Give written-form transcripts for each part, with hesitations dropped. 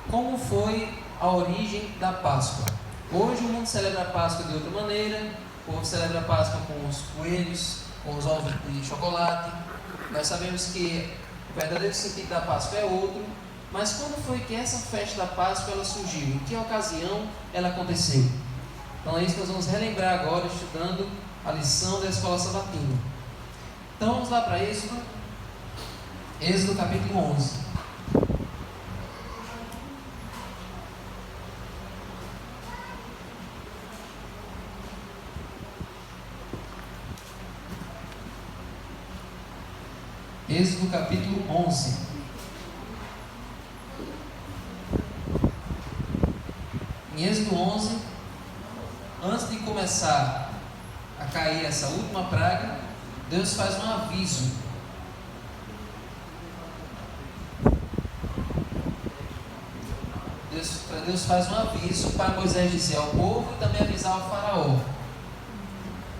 como foi a origem da Páscoa. Hoje o mundo celebra a Páscoa de outra maneira. O povo celebra a Páscoa com os coelhos, com os ovos de chocolate. Nós sabemos que o verdadeiro sentido da Páscoa é outro. Mas quando foi que essa festa da Páscoa ela surgiu? Em que ocasião ela aconteceu? Então é isso que nós vamos relembrar agora, estudando a lição da Escola Sabatina. Então vamos lá para Êxodo. Êxodo capítulo 11. Êxodo capítulo 11. Em Êxodo 11, antes de começar a cair essa última praga, Deus faz um aviso. Deus faz um aviso para Moisés dizer ao povo e também avisar ao faraó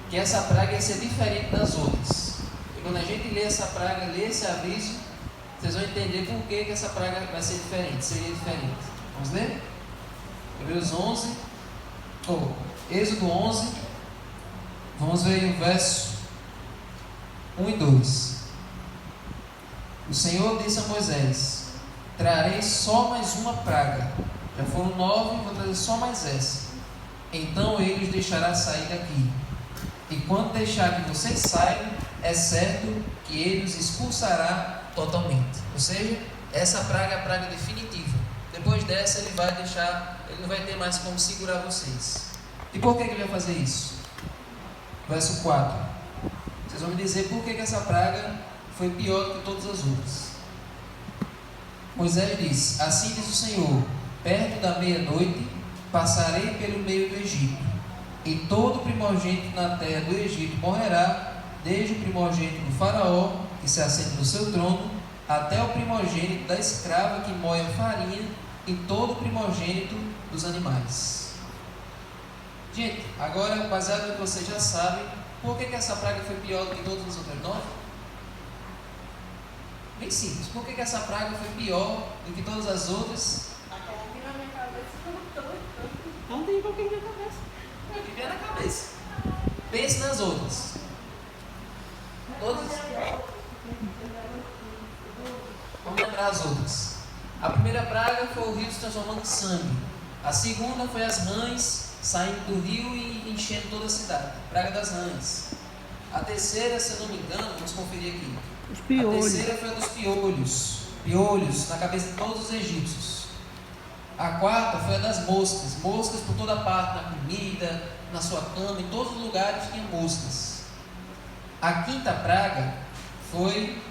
que essa praga ia ser diferente das outras. E quando a gente lê essa praga, lê esse aviso, vocês vão entender por que essa praga vai ser diferente, seria diferente. Vamos ler? Êxodo 11, vamos ver o verso 1 e 2. O Senhor disse a Moisés: trarei só mais uma praga. Já foram 9, vou trazer só mais essa. Então ele os deixará sair daqui. E quando deixar que vocês saiam, é certo que ele os expulsará totalmente. Ou seja, essa praga é a praga definitiva. Depois dessa ele vai deixar, ele não vai ter mais como segurar vocês. E por que ele vai fazer isso? Verso 4. Vocês vão me dizer por que essa praga foi pior do que todas as outras. Moisés diz: assim diz o Senhor, perto da meia-noite passarei pelo meio do Egito, e todo primogênito na terra do Egito morrerá, desde o primogênito do faraó, que se assenta no seu trono, até o primogênito da escrava que moe a farinha, e todo o primogênito dos animais. Gente, agora, baseado no que vocês já sabem, por que essa praga foi pior do que todas as outras 9? Bem simples. Por que essa praga foi pior do que todas as outras? Aquela que na minha cabeça não tem qualquer na cabeça. É o que vier na cabeça. Pense nas outras. Todas. Vamos lembrar as outras. A primeira praga foi o rio se transformando em sangue. A segunda foi as rãs saindo do rio e enchendo toda a cidade. Praga das rãs. A terceira, se eu não me engano, vamos conferir aqui. Os piolhos. A terceira foi a dos piolhos. Piolhos na cabeça de todos os egípcios. A quarta foi a das moscas. Moscas por toda parte, na comida, na sua cama, em todos os lugares tinha moscas. A quinta praga foi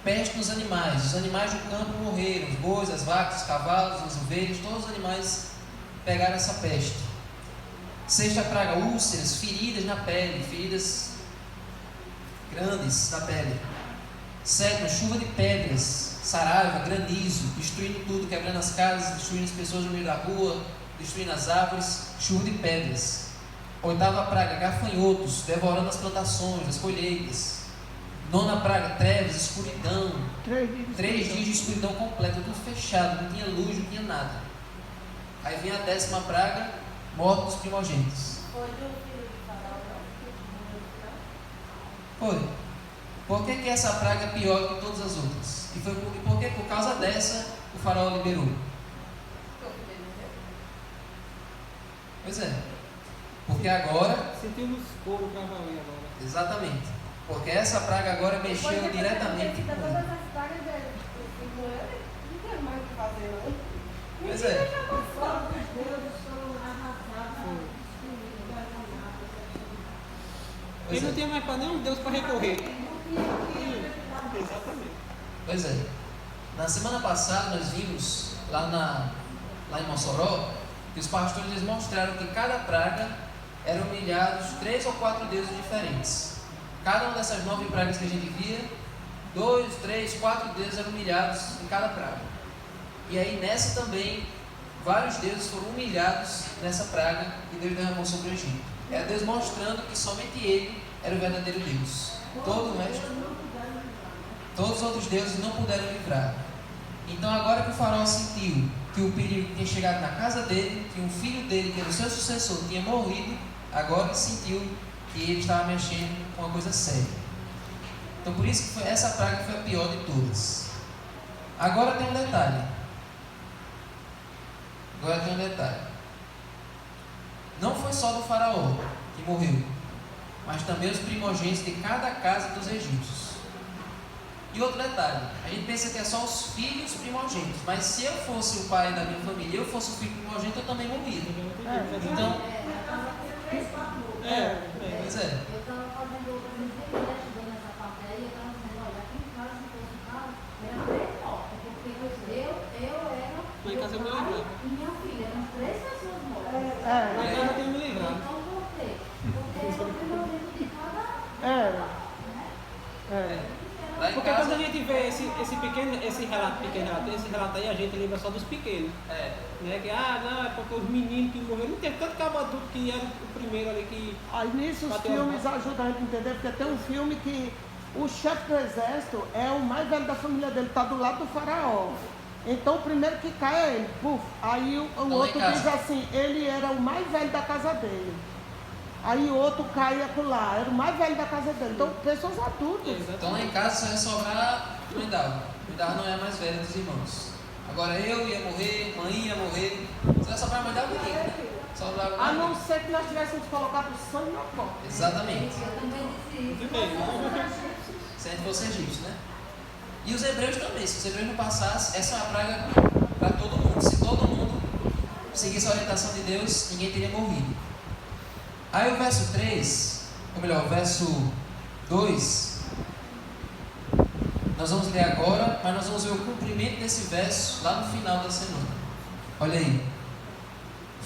peste nos animais. Os animais do campo morreram. Os bois, as vacas, os cavalos, as ovelhas, todos os animais pegaram essa peste. Sexta praga, úlceras, feridas na pele, feridas grandes na pele. Sétima, chuva de pedras, saraiva, granizo, destruindo tudo, quebrando as casas, destruindo as pessoas no meio da rua, destruindo as árvores, chuva de pedras. Oitava praga, gafanhotos, devorando as plantações, as colheitas. Nona praga, trevas, escuridão. 3 dias de escuridão completa, tudo fechado, não tinha luz, não tinha nada. Aí vem a 10ª praga, morte dos primogênitos. Foi do filho de faraó, Foi. Por que essa praga é pior que todas as outras? E foi porque por causa dessa o faraó liberou. Pois é. Porque agora... sentimos couro para valer agora. Exatamente. Porque essa praga agora mexeu diretamente com todas as pragas dele. Não tem mais o que fazer, não. Pois é. Ele não tinha mais para nenhum Deus para recorrer. Exatamente. Pois é. Na semana passada nós vimos lá em Mossoró que os pastores eles mostraram que cada praga eram humilhados 3 ou 4 deuses diferentes. Cada uma dessas 9 pragas que a gente via, 2, 3, 4 deuses eram humilhados em cada praga. E aí nessa também, vários deuses foram humilhados nessa praga que Deus derramou sobre o Egito. É Deus mostrando que somente Ele era o verdadeiro Deus. Todo o resto, todos os outros deuses não puderam livrar. Então, agora que o faraó sentiu que o perigo tinha chegado na casa dele, que um filho dele, que era o seu sucessor, tinha morrido, agora ele sentiu que ele estava mexendo com uma coisa séria. Então, por isso que essa praga foi a pior de todas. Agora tem um detalhe. Não foi só do faraó que morreu, mas também os primogênitos de cada casa dos egípcios. E outro detalhe, a gente pensa que é só os filhos primogênitos, mas se eu fosse o pai da minha família, eu fosse o filho primogênito, eu também morria. Então, pois é. Eu estava fazendo estudando essa parte aí, eu estava dizendo, olha, aqui em casa, se fosse o caso, era 3 mortes, porque eu era Lá em casa eu me pai livrava. e minha filha, eram 3 pessoas mortas. Lá em casa eu tenho me livrado. Então, por quê? Porque era o primogênito de cada Lá em Porque quando a casa, gente vê esse relato aí, a gente lembra só dos pequenos. Né? Que, não, é porque os meninos que morreram, não teve tanto cabo adulto que era o primeiro ali que... Aí nisso os filmes ajudam a gente a entender, porque tem um filme que o chefe do exército é o mais velho da família dele, está do lado do faraó. Então o primeiro que cai é ele. Puf. Aí o outro diz assim, ele era o mais velho da casa dele. Aí o outro cai acolá, era o mais velho da casa dele. Então pessoas adultas. então lá em casa só ia sobrar Mindal. Mindal não é a mais velha dos irmãos. Agora eu ia morrer, mãe ia morrer, só ia sobrar Mindal menino, né? A não ser que nós tivéssemos colocado sangue na porta. Exatamente. Eu também disse isso. Se a gente fosse egípcio, né? E os hebreus também, se os hebreus não passassem, essa é uma praga para todo mundo. Se todo mundo seguisse a orientação de Deus, ninguém teria morrido. Aí o verso 3, ou melhor, o verso 2, nós vamos ler agora, mas nós vamos ver o cumprimento desse verso lá no final da semana. Olha aí.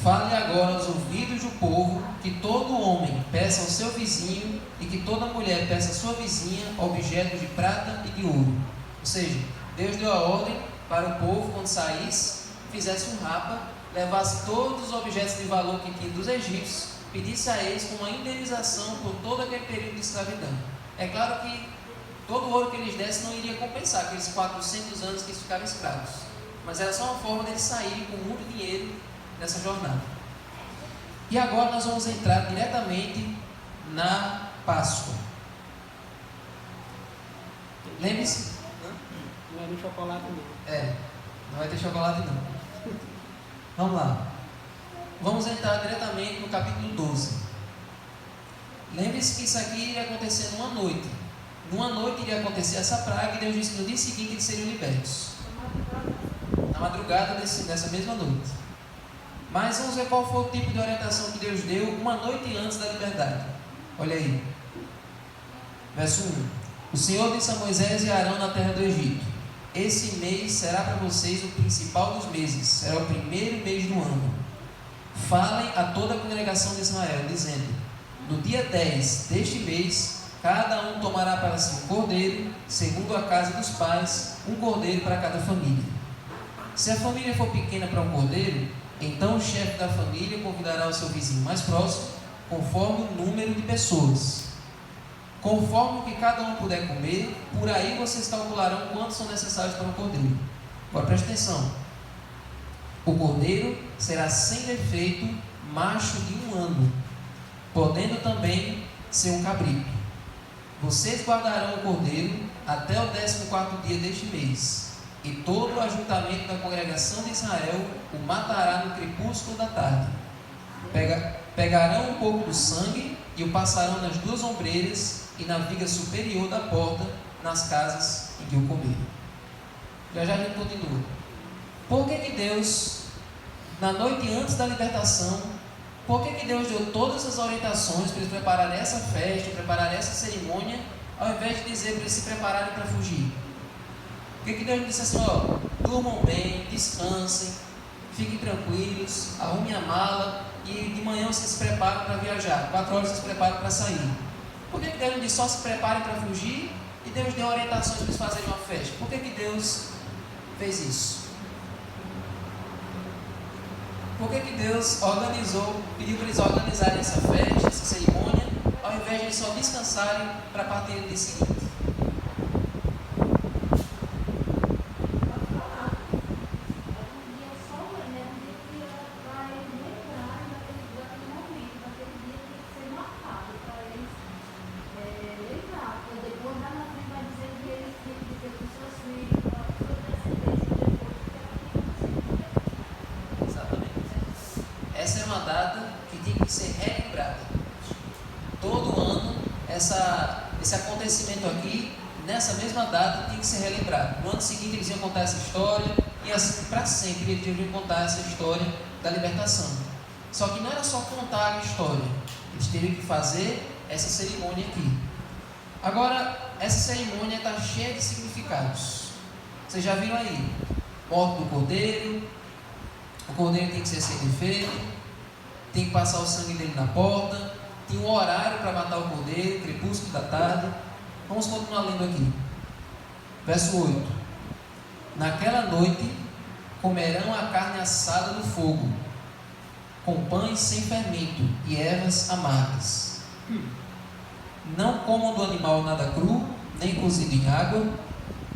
Fale agora aos ouvidos do povo que todo homem peça ao seu vizinho e que toda mulher peça à sua vizinha objetos de prata e de ouro. Ou seja, Deus deu a ordem para o povo, quando saísse, fizesse um rapa, levasse todos os objetos de valor que tinha dos egípcios, pedisse a eles uma indenização por todo aquele período de escravidão. É claro que todo o ouro que eles dessem não iria compensar aqueles 400 anos que eles ficaram escravos, mas era só uma forma deles saírem com muito dinheiro nessa jornada. E agora nós vamos entrar diretamente na Páscoa. Lembre-se. Não é no chocolate não. Não vai ter chocolate não. Vamos lá. Vamos entrar diretamente no capítulo 12. Lembre-se que isso aqui iria acontecer numa noite. Numa noite iria acontecer essa praga e Deus disse que no dia seguinte eles seriam libertos. Na madrugada dessa mesma noite. Mas vamos ver qual foi o tipo de orientação que Deus deu uma noite antes da liberdade. Olha aí. Verso 1. O Senhor disse a Moisés e a Arão na terra do Egito: esse mês será para vocês o principal dos meses, será o primeiro mês do ano. Falem a toda a congregação de Israel, dizendo: no dia 10 deste mês, cada um tomará para si um cordeiro, segundo a casa dos pais, um cordeiro para cada família. Se a família for pequena para um cordeiro, então o chefe da família convidará o seu vizinho mais próximo, conforme o número de pessoas. Conforme o que cada um puder comer, por aí vocês calcularão quantos são necessários para um cordeiro. Agora preste atenção. O cordeiro será sem defeito, macho de 1 ano, podendo também ser um cabrito. Vocês guardarão o cordeiro até o 14º dia deste mês, e todo o ajuntamento da congregação de Israel o matará no crepúsculo da tarde. Pegarão um pouco do sangue e o passarão nas 2 ombreiras e na viga superior da porta, nas casas em que o comerem. Já a gente continua. Por que Deus, na noite antes da libertação, por que Deus deu todas as orientações para eles prepararem essa festa, prepararem essa cerimônia, ao invés de dizer para eles se prepararem para fugir? Por que Deus disse assim, durmam bem, descansem, fiquem tranquilos, arrumem a mala e de manhã vocês se preparam para viajar, 4 horas vocês se preparam para sair? Por que Deus não disse só se preparem para fugir e Deus deu orientações para eles fazerem uma festa? Por que Deus fez isso? Por que Deus pediu para eles organizarem essa festa, essa cerimônia, ao invés de eles só descansarem para partir no dia seguinte? que ser relembrada. Todo ano, esse acontecimento aqui, nessa mesma data, tinha que ser relembrado. No ano seguinte, eles iam contar essa história, e assim para sempre eles iam contar essa história da libertação. Só que não era só contar a história, eles teriam que fazer essa cerimônia aqui. Agora, essa cerimônia está cheia de significados. Vocês já viram aí? Morte do cordeiro, o cordeiro tem que ser sem defeito, tem que passar o sangue dele na porta, tem um horário para matar o cordeiro, crepúsculo da tarde. Vamos continuar lendo aqui. Verso 8. Naquela noite comerão a carne assada no fogo, com pães sem fermento e ervas amargas. Não comam do animal nada cru, nem cozido em água,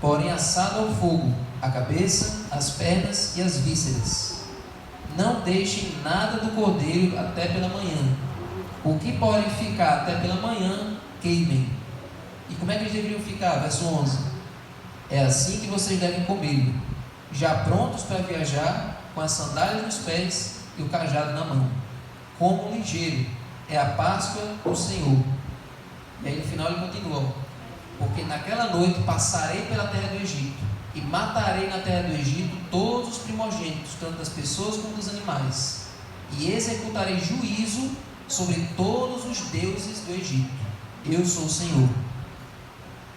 porém assado ao fogo, a cabeça, as pernas e as vísceras. Não deixem nada do cordeiro até pela manhã. O que podem ficar até pela manhã, queimem. E como é que eles deveriam ficar? Verso 11. É assim que vocês devem comê-lo, já prontos para viajar, com as sandálias nos pés e o cajado na mão. Como ligeiro, é a Páscoa do Senhor. E aí no final ele continua: porque naquela noite passarei pela terra do Egito, e matarei na terra do Egito todos os primogênitos, tanto das pessoas como dos animais, e executarei juízo sobre todos os deuses do Egito. Eu sou o Senhor.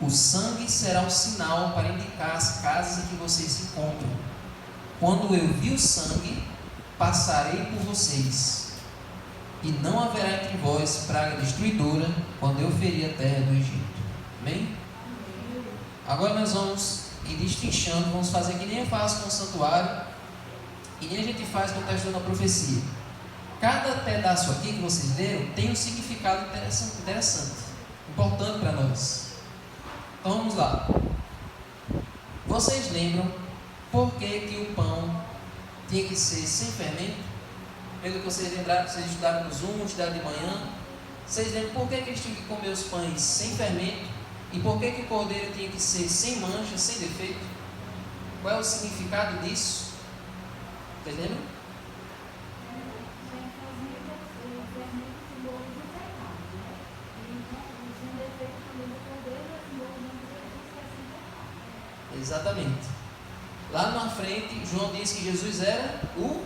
O sangue será um sinal para indicar as casas em que vocês se encontram. Quando eu vi o sangue, passarei por vocês, e não haverá entre vós praga destruidora quando eu ferir a terra do Egito. Amém? Agora nós vamos ir destrinchando, vamos fazer que nem eu faço com o santuário, e nem a gente faz quando está estudando a profecia. Cada pedaço aqui que vocês leram tem um significado interessante, importante para nós. Então vamos lá. Vocês lembram por que o pão tinha que ser sem fermento? Pelo que vocês lembraram, vocês estudaram no Zoom, estudaram de manhã. Vocês lembram por que eles tinham que comer os pães sem fermento? E por que o cordeiro tinha que ser sem mancha, sem defeito? Qual é o significado disso? Vocês lembram? Exatamente. Lá na frente, João disse que Jesus era o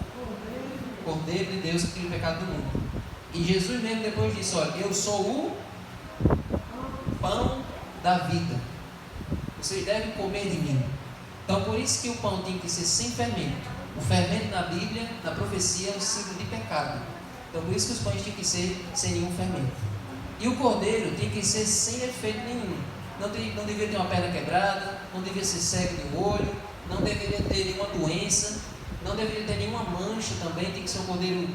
Cordeiro de Deus que tira o pecado do mundo. E Jesus mesmo depois disse: olha, eu sou o pão da vida. Vocês devem comer de mim. Então por isso que o pão tem que ser sem fermento. O fermento na Bíblia, na profecia, é um símbolo de pecado. Então por isso que os pães têm que ser sem nenhum fermento. E o cordeiro tem que ser sem defeito nenhum. Não deveria ter uma perna quebrada, não deveria ser cego de um olho, não deveria ter nenhuma doença, não deveria ter nenhuma mancha também, tem que ser um cordeiro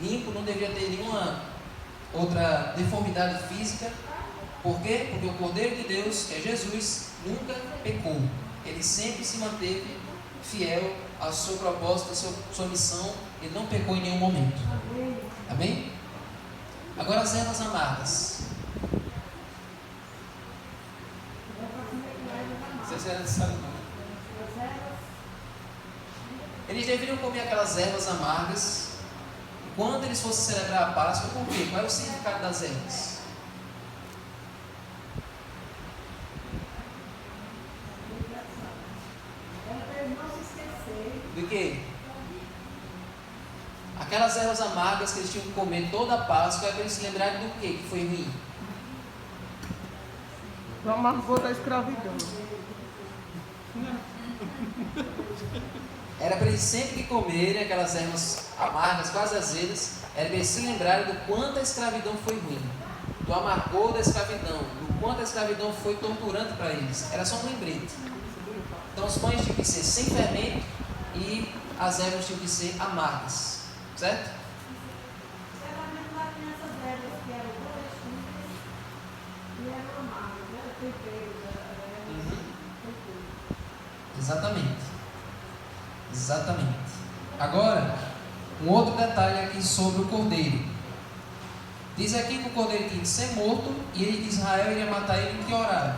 limpo, não deveria ter nenhuma outra deformidade física. Por quê? Porque o Cordeiro de Deus, que é Jesus, nunca pecou. Ele sempre se manteve fiel ao seu propósito, à sua missão. Ele não pecou em nenhum momento. Amém? Agora as ervas amargas. Eles deveriam comer aquelas ervas amargas quando eles fossem celebrar a Páscoa. Por quê? Qual é o significado das ervas? Do que? Aquelas ervas amargas que eles tinham que comer toda a Páscoa é para eles se lembrarem do que foi ruim? Do amargor da escravidão. Era para eles sempre que comerem aquelas ervas amargas, quase azedas, era para eles se lembrarem do quanto a escravidão foi ruim, do amargor da escravidão, do quanto a escravidão foi torturante para eles. Era só um lembrete. Então os pães tinham que ser sem fermento e as ervas tinham que ser amargas, certo? Certamente lá tinha essas ervas que eram todas simples e eram amargas, né? Temperos, Exatamente. Agora, um outro detalhe aqui sobre o cordeiro. Diz aqui que o cordeiro tinha que ser morto e Israel iria matar ele em que horário?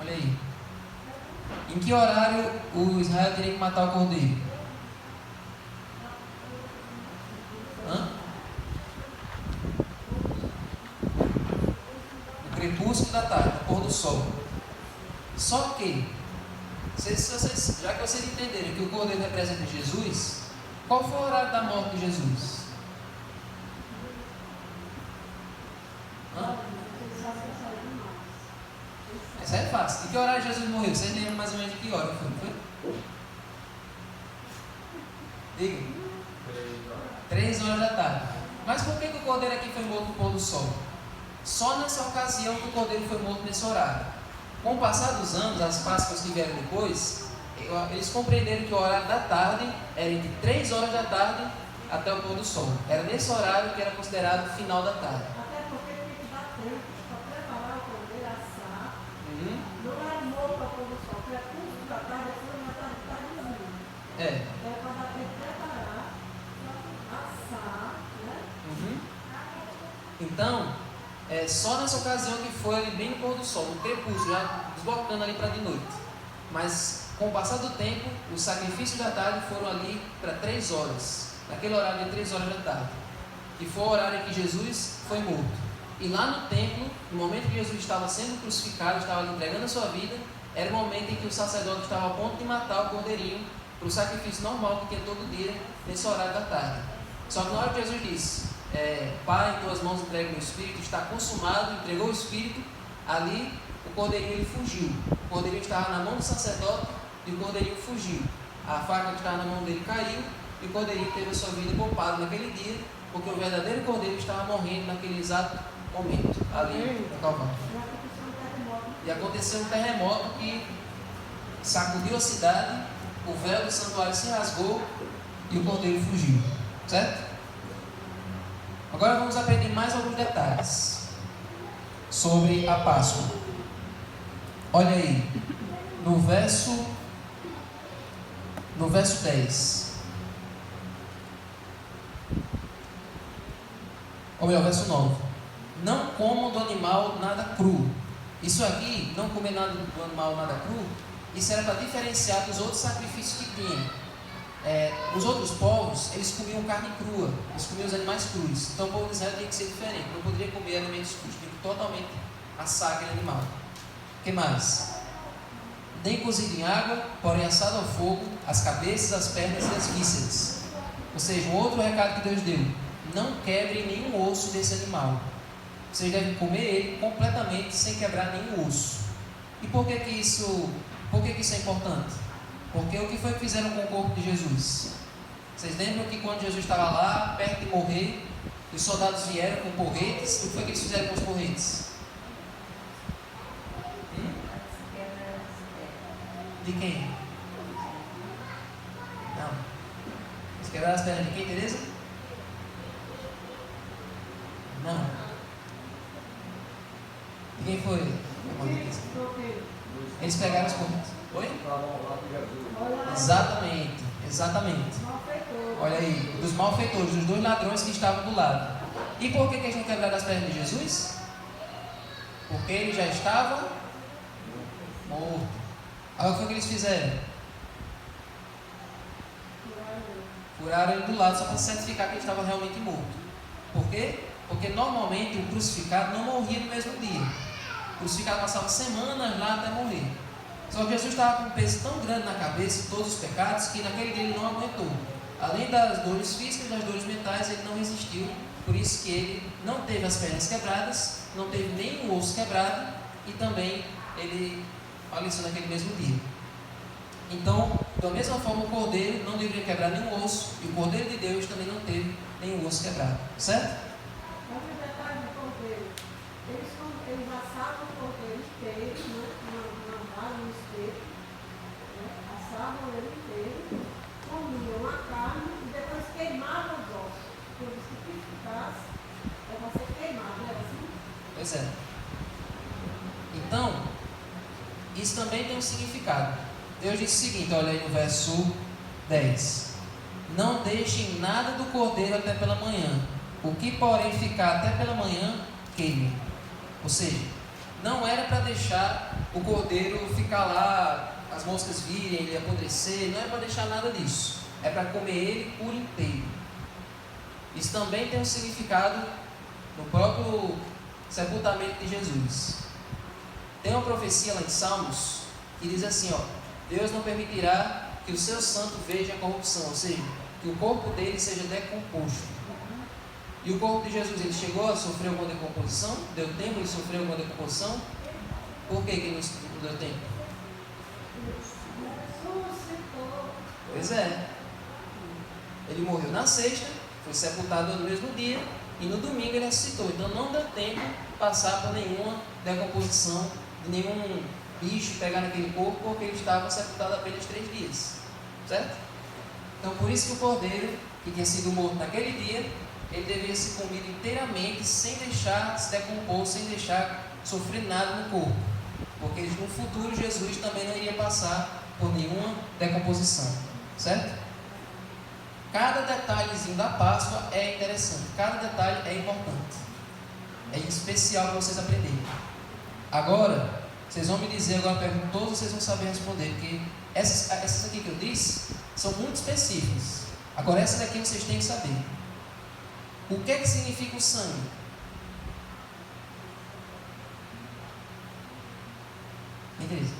Olha aí. Em que horário o Israel teria que matar o cordeiro? do sol. Só que, já que vocês entenderem que o cordeiro representa Jesus, qual foi o horário da morte de Jesus? Hã? Isso é fácil. E que horário Jesus morreu? Vocês lembram mais ou menos de que hora foi? Diga. 3 horas da tarde. Mas por que o cordeiro aqui foi morto no pôr do sol? Só nessa ocasião que o cordeiro foi morto nesse horário. Com o passar dos anos, as Páscoas que vieram depois, eles compreenderam que o horário da tarde era entre 3 horas da tarde até o pôr do sol. Era nesse horário que era considerado o final da tarde. Até porque tem que dar tempo para preparar o cordeiro, assar. Não é morto para pôr do sol, porque é tudo da tarde, já está tardezinho. É para dar tempo de preparar, assar, né? Então, só nessa ocasião que foi ali bem no pôr do sol, no crepúsculo, já desbocando ali para de noite. Mas com o passar do tempo, os sacrifícios da tarde foram ali para 3 horas, naquele horário de 3 horas da tarde, que foi o horário em que Jesus foi morto. E lá no templo, no momento que Jesus estava sendo crucificado, estava ali entregando a sua vida, era o momento em que o sacerdote estava a ponto de matar o cordeirinho para o sacrifício normal que tinha todo dia nesse horário da tarde. Só que na hora que Jesus disse: Pai, em tuas mãos entrego o meu espírito, está consumado, entregou o espírito, ali o cordeirinho ele fugiu. O cordeirinho estava na mão do sacerdote e o cordeirinho fugiu. A faca que estava na mão dele caiu e o cordeirinho teve a sua vida poupada naquele dia, porque o verdadeiro cordeiro estava morrendo naquele exato momento, ali no Calvário. E aconteceu um terremoto que sacudiu a cidade, o véu do santuário se rasgou e o cordeiro fugiu. Certo? Agora vamos aprender mais alguns detalhes sobre a Páscoa. Olha aí, no verso 10. Ou melhor, verso 9. Não comam do animal nada cru. Isso aqui, não comer nada do animal nada cru, isso era para diferenciar dos outros sacrifícios que tinham. Os outros povos, eles comiam carne crua, eles comiam os animais crus. Então o povo de Israel tinha que ser diferente, não poderia comer alimentos crus, tinha que totalmente assar aquele animal. O que mais? Nem cozido em água, porém assado ao fogo, as cabeças, as pernas e as vísceras. Ou seja, um outro recado que Deus deu: não quebrem nenhum osso desse animal. Vocês devem comer ele completamente sem quebrar nenhum osso. E por que isso é importante? Porque o que foi que fizeram com o corpo de Jesus? Vocês lembram que quando Jesus estava lá, perto de morrer, os soldados vieram com porretes? O que foi que eles fizeram com os porretes? De quem? Não. Eles quebraram as pernas de quem, Tereza? Não. De quem foi? Eles pegaram os porretes. Oi? Exatamente. Olha aí, dos malfeitores, dos 2 ladrões que estavam do lado. E por que eles não quebraram as pernas de Jesus? Porque ele já estava morto. Aí o que foi que eles fizeram? Furaram ele do lado só para certificar que ele estava realmente morto. Por quê? Porque normalmente o crucificado não morria no mesmo dia. O crucificado passava semanas lá até morrer. Só que Jesus estava com um peso tão grande na cabeça, de todos os pecados, que naquele dia ele não aguentou. Além das dores físicas e das dores mentais, ele não resistiu. Por isso que ele não teve as pernas quebradas, não teve nenhum osso quebrado e também ele faleceu naquele mesmo dia. Então, da mesma forma, o cordeiro não deveria quebrar nenhum osso e o cordeiro de Deus também não teve nenhum osso quebrado. Certo? Mas o detalhe do cordeiro, eles assavam o cordeiro inteiro, no espeto, assavam ele inteiro, comiam a carne e depois queimavam os ossos. Porque se ficasse, é para ser queimado, né? Assim? Pois é. Então, isso também tem um significado. Deus disse o seguinte, olha aí no verso 10. Não deixem nada do cordeiro até pela manhã. O que porém ficar até pela manhã, queime. Ou seja, não era para deixar o cordeiro ficar lá, as moscas virem, ele apodrecer, não era para deixar nada disso. É para comer ele por inteiro. Isso também tem um significado no próprio sepultamento de Jesus. Tem uma profecia lá em Salmos que diz assim, ó: Deus não permitirá que o seu santo veja a corrupção, ou seja, que o corpo dele seja decomposto. E o corpo de Jesus, ele chegou a sofrer alguma decomposição? Deu tempo de sofrer alguma decomposição? Por que ele não deu tempo? Pois é. Ele morreu na sexta, foi sepultado no mesmo dia, e no domingo ele ressuscitou. Então não deu tempo de passar por nenhuma decomposição, de nenhum bicho pegar naquele corpo, porque ele estava sepultado apenas 3 dias. Certo? Então por isso que o cordeiro, que tinha sido morto naquele dia, ele deveria ser comido inteiramente, sem deixar se decompor, sem deixar sofrer nada no corpo. Porque no futuro Jesus também não iria passar por nenhuma decomposição. Certo? Cada detalhezinho da Páscoa é interessante, cada detalhe é importante, é especial para vocês aprenderem. Agora, vocês vão me dizer, agora eu pergunto, todos vocês vão saber responder, porque essas aqui que eu disse são muito específicas. Agora, essa daqui vocês têm que saber. O que é que significa o sangue? Beleza.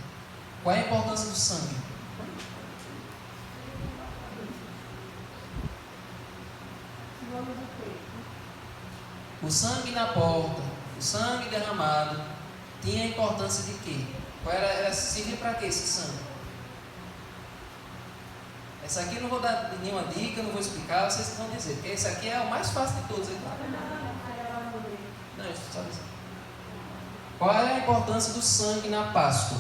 Qual é a importância do sangue? O sangue na porta, o sangue derramado, tinha a importância de quê? Era servir para quê esse sangue? Essa aqui eu não vou dar nenhuma dica, não vou explicar, vocês vão dizer, porque esse aqui é o mais fácil de todos. Não, só dizer. Qual é a importância do sangue na Páscoa?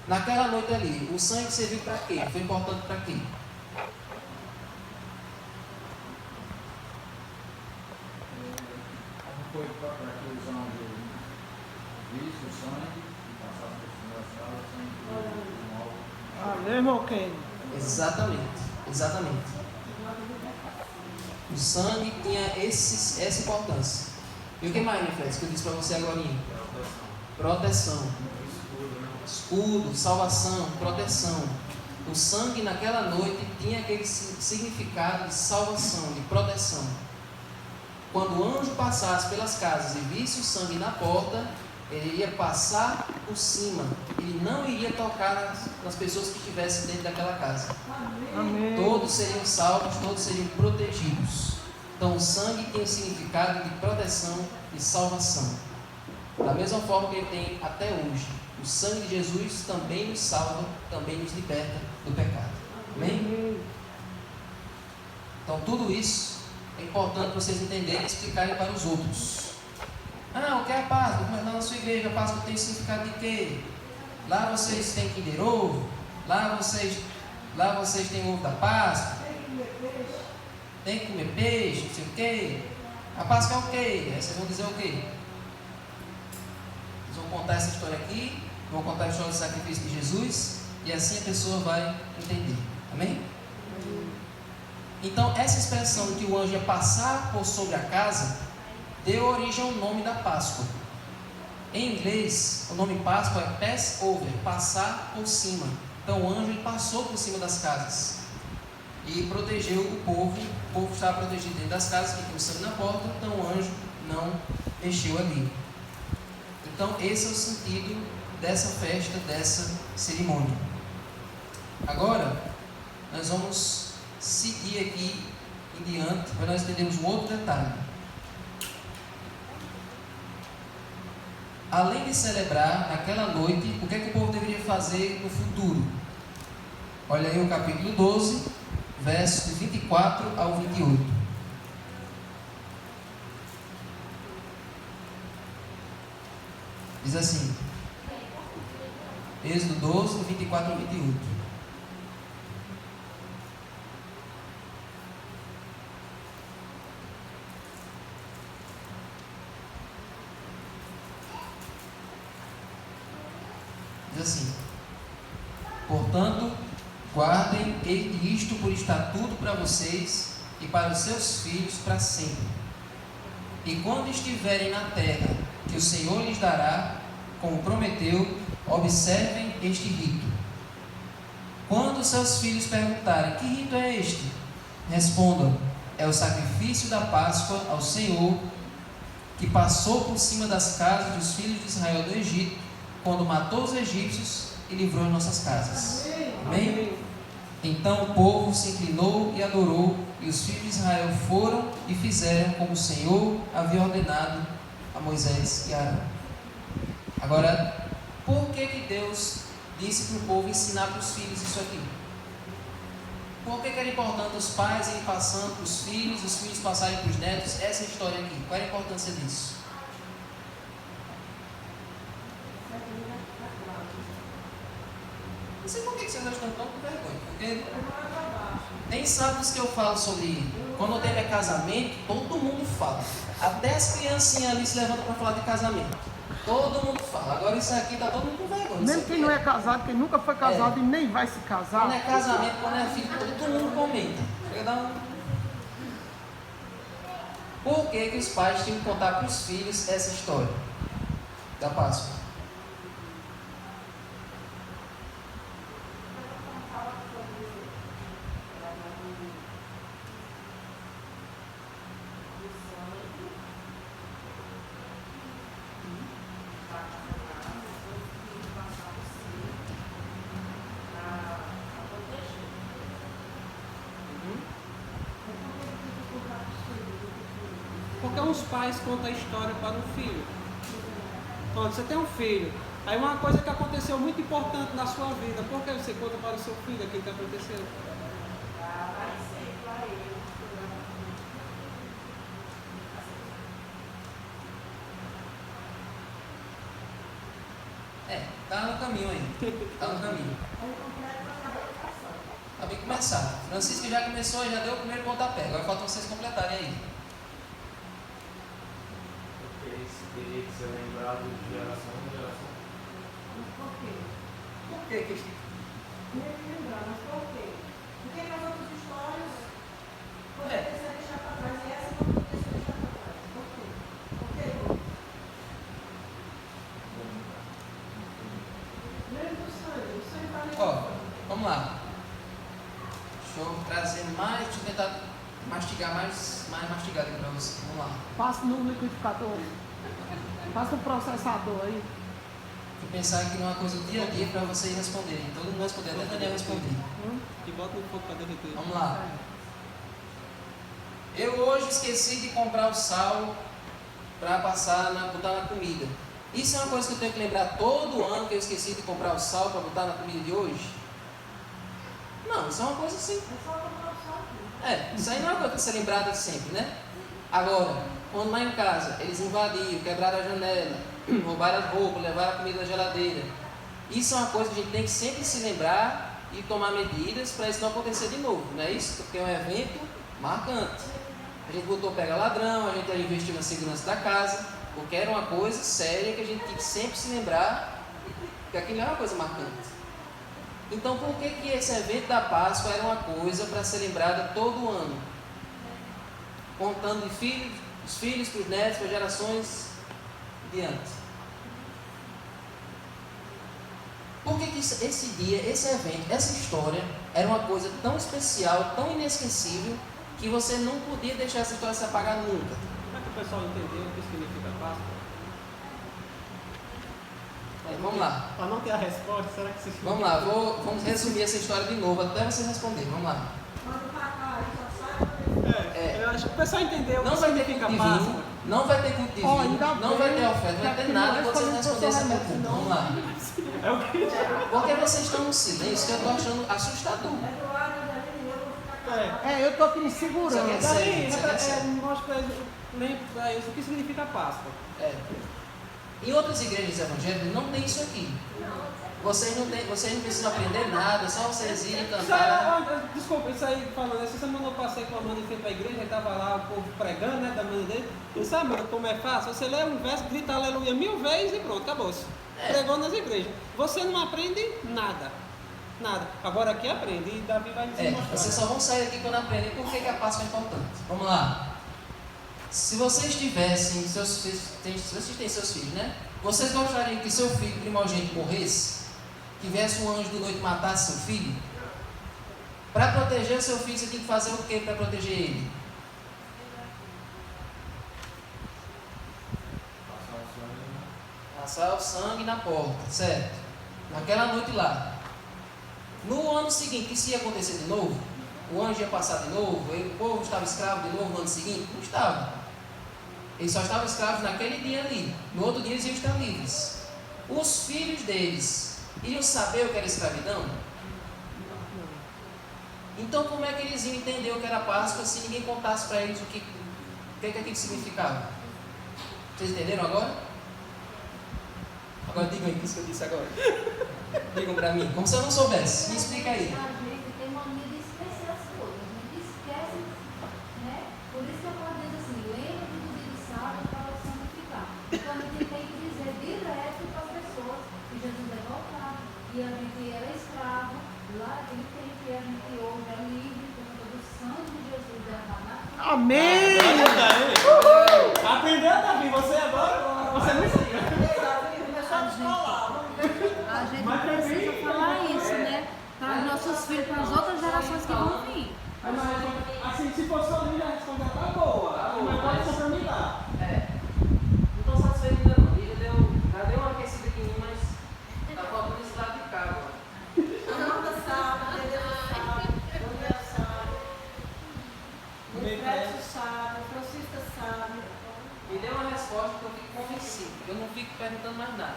Naquela noite ali, o sangue serviu para quê? Foi importante para quê? Foi para que os anjos vissem o sangue e passassem por cima da sala sem que mesmo quem? Exatamente. O sangue tinha essa importância. E o que mais, Nifredes, que eu disse para você agora? Proteção. Escudo, salvação, proteção. O sangue naquela noite tinha aquele significado de salvação, de proteção. Quando o anjo passasse pelas casas e visse o sangue na porta, ele iria passar por cima. Ele não iria tocar nas pessoas que estivessem dentro daquela casa. Amém. Todos seriam salvos, todos seriam protegidos. Então o sangue tem o significado de proteção e salvação. Da mesma forma que ele tem até hoje. O sangue de Jesus também nos salva, também nos liberta do pecado. Amém? Então tudo isso é importante vocês entenderem e explicarem para os outros. O que é a Páscoa? Mas na sua igreja a Páscoa tem significado de quê? Lá vocês têm Kinder Ovo, lá vocês têm ovo da Páscoa, tem que comer peixe, não sei o quê. A Páscoa é o quê? Aí vocês vão dizer o quê? Vocês vão contar essa história aqui, vão contar a história do sacrifício de Jesus, e assim a pessoa vai entender. Amém? Então, essa expressão de que o anjo ia passar por sobre a casa deu origem ao nome da Páscoa. Em inglês, o nome Páscoa é Passover, passar por cima. Então, o anjo passou por cima das casas e protegeu o povo. O povo estava protegido dentro das casas, que tinha o sangue na porta, então o anjo não mexeu ali. Então, esse é o sentido dessa festa, dessa cerimônia. Agora, nós vamos seguir aqui em diante, para nós entendermos um outro detalhe. Além de celebrar naquela noite, o que é que o povo deveria fazer no futuro? Olha aí o capítulo 12, versos 24 ao 28. Diz assim, Êxodo 12, 24 ao 28. Diz assim: portanto, guardem isto por estatuto para vocês e para os seus filhos para sempre. E quando estiverem na terra que o Senhor lhes dará, como prometeu, observem este rito. Quando seus filhos perguntarem: que rito é este? Respondam: é o sacrifício da Páscoa ao Senhor, que passou por cima das casas dos filhos de Israel do Egito, quando matou os egípcios e livrou as nossas casas. Amém? Então o povo se inclinou e adorou, e os filhos de Israel foram e fizeram como o Senhor havia ordenado a Moisés e a Arão. Agora, por que Deus disse para o povo ensinar para os filhos isso aqui? Por que era importante os pais irem passando para os filhos passarem para os netos essa história aqui? Qual era a importância disso? Não sei por que vocês estão tão com vergonha, porque tem sábados que eu falo sobre quando teve casamento, todo mundo fala. Até as criancinhas ali se levantam para falar de casamento. Todo mundo fala. Agora isso aqui está todo mundo com vergonha. Mesmo quem não é casado, quem nunca foi casado e nem vai se casar. Quando é casamento, quando é filho, todo mundo comenta. Por que os pais tinham que contar para os filhos essa história da Páscoa? Porque os pais contam a história para o filho. Quando você tem um filho, aí uma coisa que aconteceu muito importante na sua vida, por que você conta para o seu filho aquilo que aconteceu? Tá no caminho aí. Tá no caminho. Tá bem começado. Francisco já começou, já deu o primeiro pontapé. Agora falta vocês completarem aí. Porque isso teria que ser lembrado de geração em geração. Por quê? Por que que... Lembrar, mas por quê? Porque nas outras histórias poderia ser deixar para trás e essa não poderia ser deixar para trás. Por quê? Por quê? Lembra do sangue? O sangue está levando. Ó, vamos lá. Deixa eu trazer mais, deixa eu tentar mastigar mais mastigado aqui para você. Vamos lá. Passa no liquidificador. Passa no processador aí. Vou pensar aqui numa coisa do dia a dia para vocês responderem. Todo mundo responder, até Daniel responder. E bota no fogo para derreter. Vamos lá. Eu hoje esqueci de comprar o sal para botar na comida. Isso é uma coisa que eu tenho que lembrar todo ano que eu esqueci de comprar o sal para botar na comida de hoje? Não, isso é uma coisa assim. É só comprar o sal. Isso aí não é uma coisa que ser lembrada sempre, né? Agora, quando lá em casa eles invadiram, quebraram a janela, roubaram as roupas, levaram a comida da geladeira. Isso é uma coisa que a gente tem que sempre se lembrar e tomar medidas para isso não acontecer de novo, não é isso? Porque é um evento marcante. A gente botou pega ladrão, a gente investiu na segurança da casa, porque era uma coisa séria que a gente tem que sempre se lembrar que aquilo é uma coisa marcante. Então, por que esse evento da Páscoa era uma coisa para ser lembrada todo ano? Contando de os filhos para os netos, para gerações diante. Por que esse dia, esse evento, essa história era uma coisa tão especial, tão inesquecível, que você não podia deixar essa história se apagar nunca? Será que o pessoal entendeu o que significa Páscoa? Vamos lá. Para não ter a resposta, será que você... Vamos lá, vamos resumir essa história de novo até vocês responderem. Vamos lá. Quando tá cá, só sai. Eu acho que o pessoal entendeu Não o que vai ter significa culto Páscoa. divino, não vai ter culto divino, ainda não vai ter oferta, não vai ter que nada nós quando vocês falamos responderem essa professor pergunta. Raimundo, Vamos lá. É o que... Porque vocês estão no silêncio que eu estou achando assustador. Eduardo, Danilo, eu vou ficar calado. Eu tô aqui me segurando. Isso aqui Daí, Isso é sério. mostra para eles, lembra para eles o que significa Páscoa. Em outras igrejas evangélicas não tem isso aqui. Vocês não precisam aprender nada, só vocês irem cantar. Desculpa, isso aí falando, essa semana eu passei com a Amanda e fui para a igreja, estava lá o povo pregando, né, da mãe dele. E sabe, Amanda, como é fácil? Você lê um verso, grita aleluia 1000 vezes e pronto, acabou-se. Pregou nas igrejas. Você não aprende nada. Nada. Agora aqui aprende e Davi vai dizer Vocês só vão sair daqui quando aprendem por que a Páscoa é importante. Vamos lá. Se vocês tivessem seus filhos, se vocês têm seus filhos, né? Vocês gostariam que seu filho primogênito morresse? Que viesse um anjo do noite e matasse seu filho? Para proteger o seu filho, você tem que fazer o que para proteger ele? passar o sangue na porta, certo? Naquela noite lá. No ano seguinte, isso ia acontecer de novo? O anjo ia passar de novo? O povo estava escravo de novo no ano seguinte? Não estava. Eles só estavam escravos naquele dia ali. No outro dia eles iam estar livres. Os filhos deles iriam saber o que era escravidão? Então como é que eles iam entender o que era Páscoa se ninguém contasse para eles o que aquilo significava? Vocês entenderam agora? Agora digam aí isso que eu disse agora. Digam para mim, como se eu não soubesse. Me explica aí. A gente tem mania de esquecer as coisas, a gente esquece, né? Por isso que a palavra diz assim, lembra do dia de sábado para o santificar. Então a gente tem que dizer direto para as pessoas que Jesus é voltado e a gente era escravo lá naquele tempo e a gente hoje é livre por conta do sangue de Jesus derramado na cruz. Amém! Aprendeu, Davi? Você agora? Você não sabia. A gente precisa falar isso, né? Para os nossos filhos, para as outras gerações que vão vir. Assim, se for só mim, a resposta tá boa. Mas pode complementar. Não estou satisfeito ainda não. Ele já deu uma aquecida aqui em mim, mas está faltando esse lado de cá agora. Amanda sabe, Tereza sabe, Daniel sabe, Wilfredo sabe, Francisca sabe. Me dê uma resposta que eu fico convencido. Eu não fico perguntando mais nada.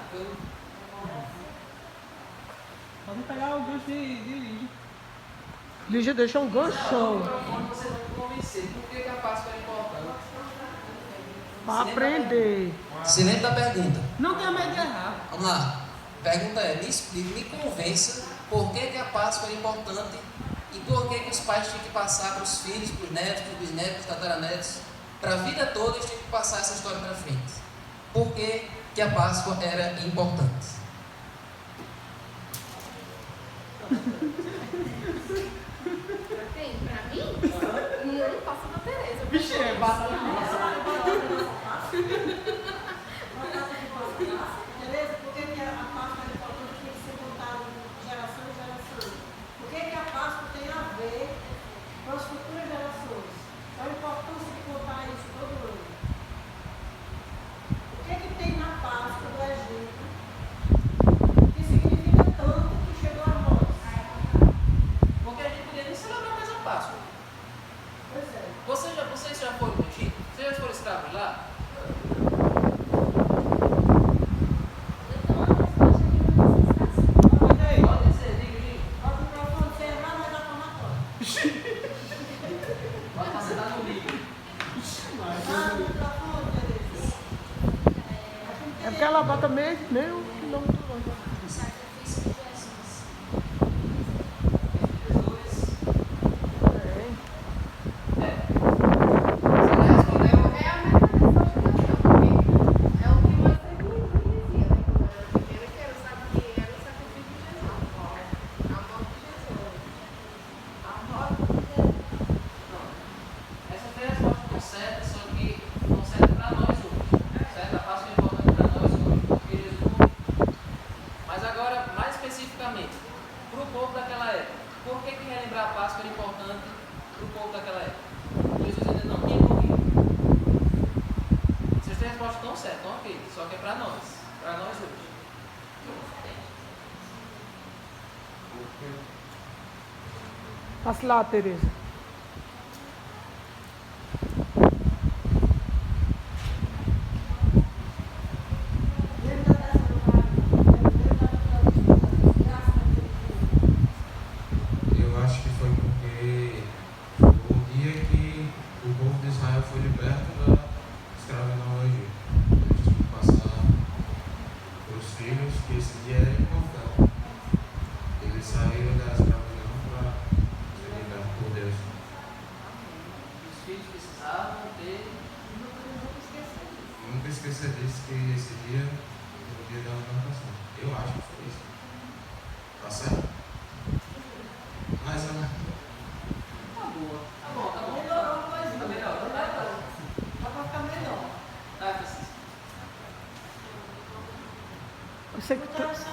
Pode pegar o gancho de Lígia. Lígia deixa um ganchão Você não me convencer. Por que a Páscoa é importante? para aprender. Se lembra da pergunta. Não tenha medo de errar. Vamos lá. A pergunta é, me explique, me convença por que a Páscoa é importante e por que os pais tinham que passar para os filhos, para os netos, para os bisnetos, para os tataranetos, para a vida toda eles tinham que passar essa história para frente. Por que a Páscoa era importante? Quem? Pra mim? E eu não passo na Tereza. Vixe, é bastante. Beleza? Por que a Páscoa é importante que ser contada de geração em geração? Por que a Páscoa tem a ver com as futuras gerações? Qual a importância de contar isso todo ano? O que tem na Páscoa do Egito que significa tanto que chegou a nós? Porque a gente poderia nem celebrar mais a Páscoa. Pois é. Vocês já foram no Egito? Vocês já foram escravos lá? Pode dizer, diga. Bota o microfone, você errar, vai dar palmatória. Pode passar no livro. Ah, no microfone, Tereza. É porque ela bota meio quilômetro longe. Sacrifício de Jesus. Jesus. É. Você vai responder? É a mesma resposta que eu dou, porque é o que mais frequente dizia, né? Quando eu era pequena, que era o sacrifício de Jesus. A morte de Jesus. A morte de Jesus. Não. Essa foi a resposta que certa, só que não serve para nós hoje. Certo? A Páscoa é importante para nós hoje, porque Jesus morreu. Mas agora, mais especificamente, para o povo daquela época, por que relembrar a Páscoa era importante para o povo daquela época? Jesus ainda não tinha morrido. Vocês têm a resposta tão certa, então ok, só que é para nós hoje. Passa lá, Tereza. Lembra dessa Eu acho que foi porque o dia que o povo de Israel foi liberto da escravidão no Egito. Eles tinham que passar para os filhos que esse dia era importante. Eles saíram da escravidão para ser libertos por Deus. Os filhos precisavam ter. Nunca esqueça disso, que esse dia foi o dia da libertação. Eu acho que foi isso. Tá certo? Mas Tá boa. Tá bom. Melhorou a coisa. Tá melhor, tá? Dá pra ficar melhor. Tá, Francisco. Você que Então, essa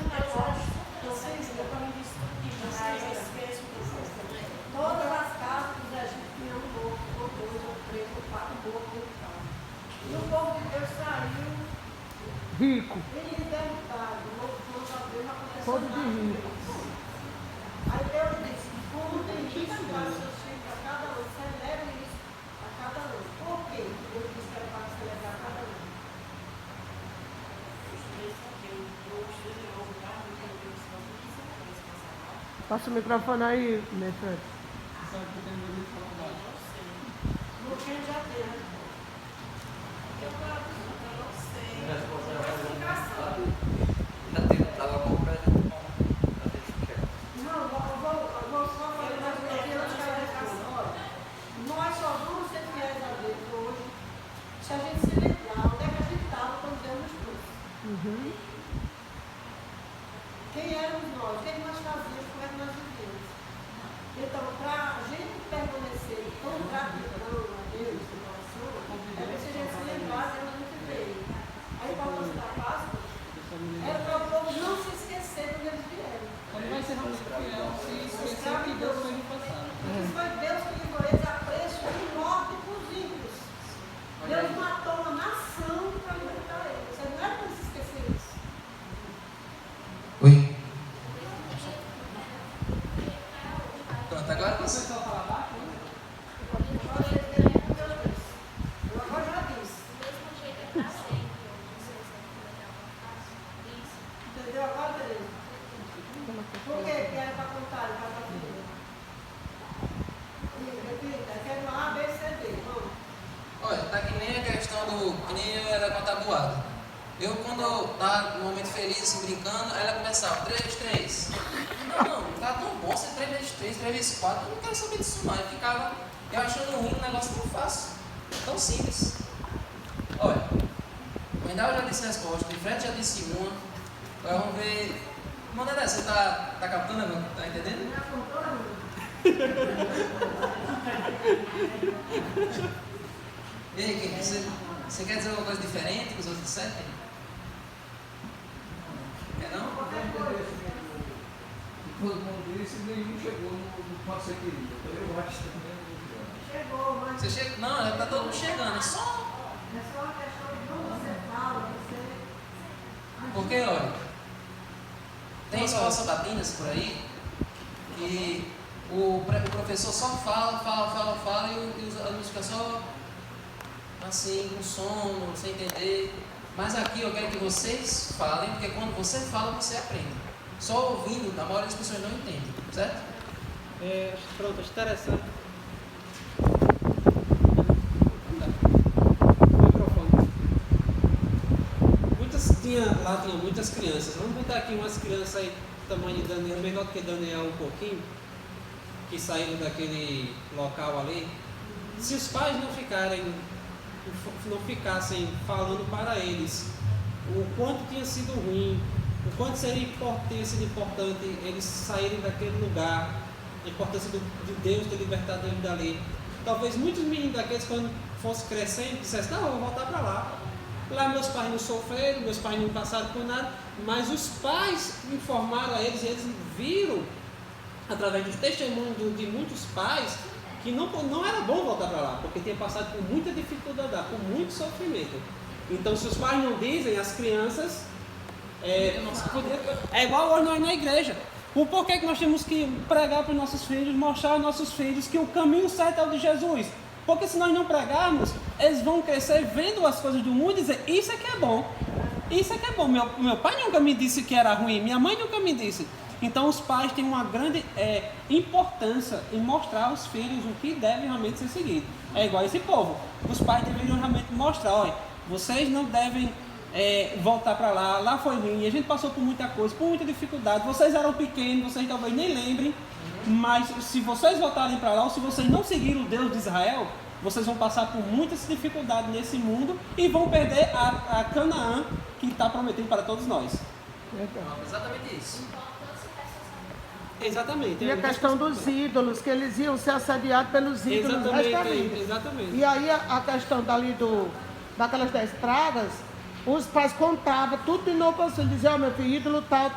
vocês, depois me discutir, vocês esqueçam que vocês também. Todas as casas dos egípcios tinham um boco, ou dois, ou três, ou quatro bocos dentro de casa. E o povo de Deus saiu, rico. e lhe deu povo de rico. Aí Deus disse, como tem isso para os seus filhos a cada ano, celebre isso a cada ano. Por quê? Deus disse que era para celebrar a cada ano. Passa o microfone aí, minha filha. No que já tem, né? Não, eu vou só fazer mais uma aqui antes da explicação. Nós só vamos ser fiéis a Deus hoje se a gente se lembrar onde é que a gente estava quando Deus nos trouxe. Quem éramos nós? O que é que nós fazíamos? Como é que nós vivíamos? Então, para a gente permanecer tão gratidão a Deus no coração, é preciso a gente se lembrar de onde a gente veio. A importância da Páscoa era para o povo não se esquecer de onde eles vieram. Como vai ser realmente fiel se esquecer que Deus foi no passado? Isso foi Deus que livrou eles a preço de morte para os ímpios. Deus matou uma nação para libertar eles. Você não é para se esquecer isso. Oi. Pronto, agora você. Eu agora já disse. Entendeu agora, Tereza? Por quê? Que era para contar, para a filha. Repita, eu quero A, B, C, D. Vamos. Olha, tá que nem a questão do. Que nem eu era contabuado. Eu, quando eu tava num momento feliz, assim, brincando, aí ela começava 3 vezes 3. Não, tá tão bom ser 3 vezes 3, 3 vezes 4. Eu não quero saber disso, não. Eu ficava eu achando ruim um negócio tão fácil, tão simples. Olha, o Mendal já disse a resposta, o Fred já disse uma. Agora vamos ver. Manda você tá captando agora? Tá entendendo? Já contou, Ana? E aí, Kim, você quer dizer alguma coisa diferente que os outros disseram? Quer não? Todo mundo disse e nenhum chegou no quanto você queria. Eu acho que também não Chegou, mas Você chega. Não, já tá todo mundo chegando. É só. é só uma questão de como você fala, você. Porque, olha, tem escolas sabatinas por aí que o professor só fala e os alunos ficam só assim, com sono, sem entender. Mas aqui eu quero que vocês falem, porque quando você fala, você aprende. Só ouvindo, a maioria das pessoas não entende, certo? Pronto, acho interessante. Microfone. Lá tinha muitas crianças. Vamos botar aqui umas crianças aí, tamanho de Daniel, menor que Daniel um pouquinho, que saíram daquele local ali. Se os pais não ficassem falando para eles o quanto tinha sido ruim, o quanto tinha sido importante eles saírem daquele lugar, a importância de Deus ter libertado eles dali. Talvez muitos meninos daqueles, quando fossem crescendo, dissessem, não, eu vou voltar para lá. Lá meus pais não sofreram, meus pais não passaram por nada, mas os pais informaram a eles, e eles viram, através dos testemunhos de muitos pais, que não era bom voltar para lá, porque tinha passado por muita dificuldade, por muito sofrimento. Então, se os pais não dizem, as crianças... É igual hoje nós na igreja. O porquê que nós temos que pregar para os nossos filhos, mostrar aos nossos filhos que o caminho certo é o de Jesus? Porque se nós não pregarmos, eles vão crescer vendo as coisas do mundo e dizer, isso é que é bom. Isso é que é bom. Meu pai nunca me disse que era ruim, minha mãe nunca me disse. Então os pais têm uma grande importância em mostrar aos filhos o que deve realmente ser seguido. É igual esse povo. Os pais deveriam realmente mostrar, olha, vocês não devem voltar para lá foi ruim, a gente passou por muita coisa, por muita dificuldade, vocês eram pequenos, vocês talvez nem lembrem, mas se vocês voltarem para lá, ou se vocês não seguirem o Deus de Israel, vocês vão passar por muitas dificuldades nesse mundo e vão perder a Canaã que está prometendo para todos nós. Exatamente isso. Exatamente. E a questão dos ídolos, que eles iam ser assediados pelos ídolos do resto da vida. Exatamente. E aí a questão daquelas 10 pragas, os pais contavam tudo de novo assim, diziam, meu filho, ídolo tal,